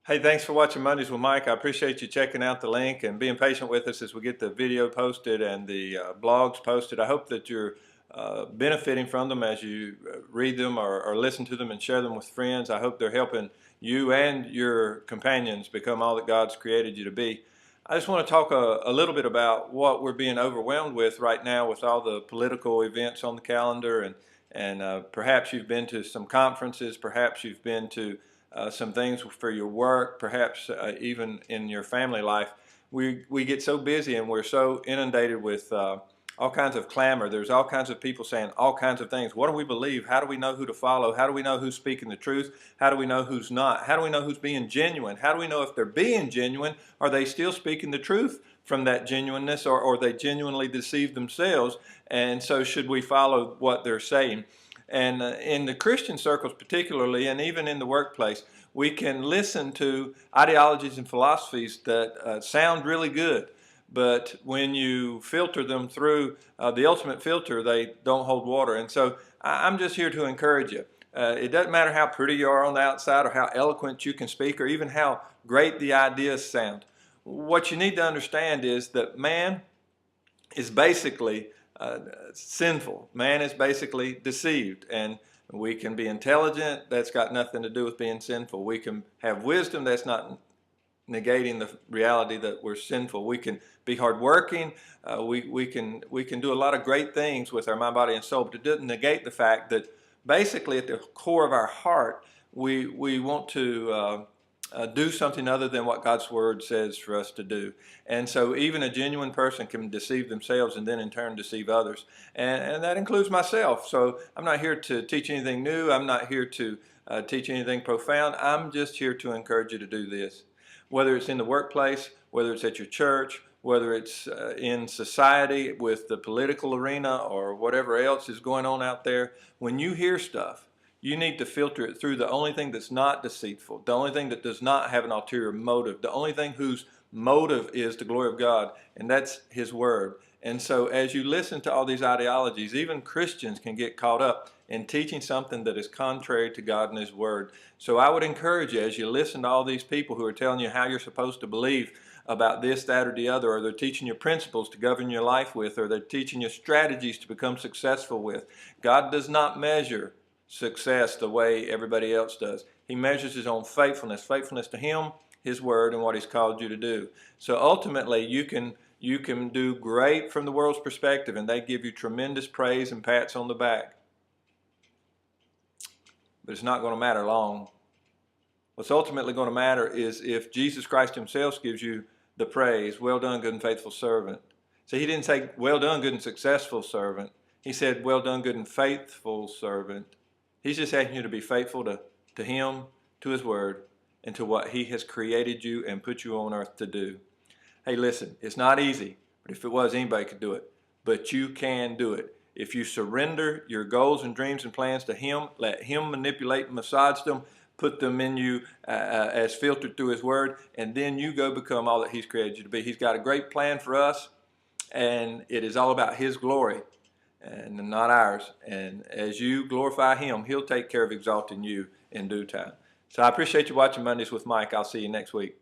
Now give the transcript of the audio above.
Hey, thanks for watching Mondays with Mike. I appreciate you checking out the link and being patient with us as we get the video posted and the blogs posted. I hope that you're benefiting from them as you read them or listen to them and share them with friends. I hope they're helping you and your companions become all that God's created you to be. I just want to talk a little bit about what we're being overwhelmed with right now with all the political events on the calendar, and perhaps you've been to some conferences, perhaps you've been to some things for your work, perhaps even in your family life. We get so busy and we're so inundated with all kinds of clamor. There's all kinds of people saying all kinds of things. What do we believe? How do we know who to follow? How do we know who's speaking the truth? How do we know who's not? How do we know who's being genuine? How do we know if they're being genuine? Are they still speaking the truth from that genuineness, or they genuinely deceive themselves? And so should we follow what they're saying? And in the Christian circles particularly, and even in the workplace, we can listen to ideologies and philosophies that sound really good, but when you filter them through the ultimate filter, they don't hold water. And so I'm just here to encourage you. It doesn't matter how pretty you are on the outside or how eloquent you can speak or even how great the ideas sound. What you need to understand is that man is basically sinful. Man is basically deceived, and we can be intelligent. That's got nothing to do with being sinful. We can have wisdom. That's not negating the reality that we're sinful. We can be hardworking. We can do a lot of great things with our mind, body, and soul, but it doesn't negate the fact that basically at the core of our heart, we want to do something other than what God's Word says for us to do. And so even a genuine person can deceive themselves and then in turn deceive others. And that includes myself. So I'm not here to teach anything new. I'm not here to teach anything profound. I'm just here to encourage you to do this. Whether it's in the workplace, whether it's at your church, whether it's in society with the political arena or whatever else is going on out there, when you hear stuff, you need to filter it through the only thing that's not deceitful, the only thing that does not have an ulterior motive, the only thing whose motive is the glory of God, and that's His Word. And so as you listen to all these ideologies, even Christians can get caught up in teaching something that is contrary to God and His Word. So I would encourage you, as you listen to all these people who are telling you how you're supposed to believe about this, that, or the other, or they're teaching you principles to govern your life with, or they're teaching you strategies to become successful with, God does not measure success the way everybody else does. He measures His own faithfulness to Him, His Word, and what He's called you to do. So ultimately you can do great from the world's perspective, and they give you tremendous praise and pats on the back. But it's not going to matter long. What's ultimately going to matter is if Jesus Christ Himself gives you the praise, well done, good and faithful servant. See, He didn't say, well done, good and successful servant. He said, well done, good and faithful servant. He's just asking you to be faithful to Him, to His Word, and to what He has created you and put you on earth to do. Hey, listen, it's not easy, but if it was, anybody could do it. But you can do it. If you surrender your goals and dreams and plans to Him, let Him manipulate and massage them, put them in you as filtered through His Word, and then you go become all that He's created you to be. He's got a great plan for us, and it is all about His glory and not ours. And as you glorify Him, He'll take care of exalting you in due time. So I appreciate you watching Mondays with Mike. I'll see you next week.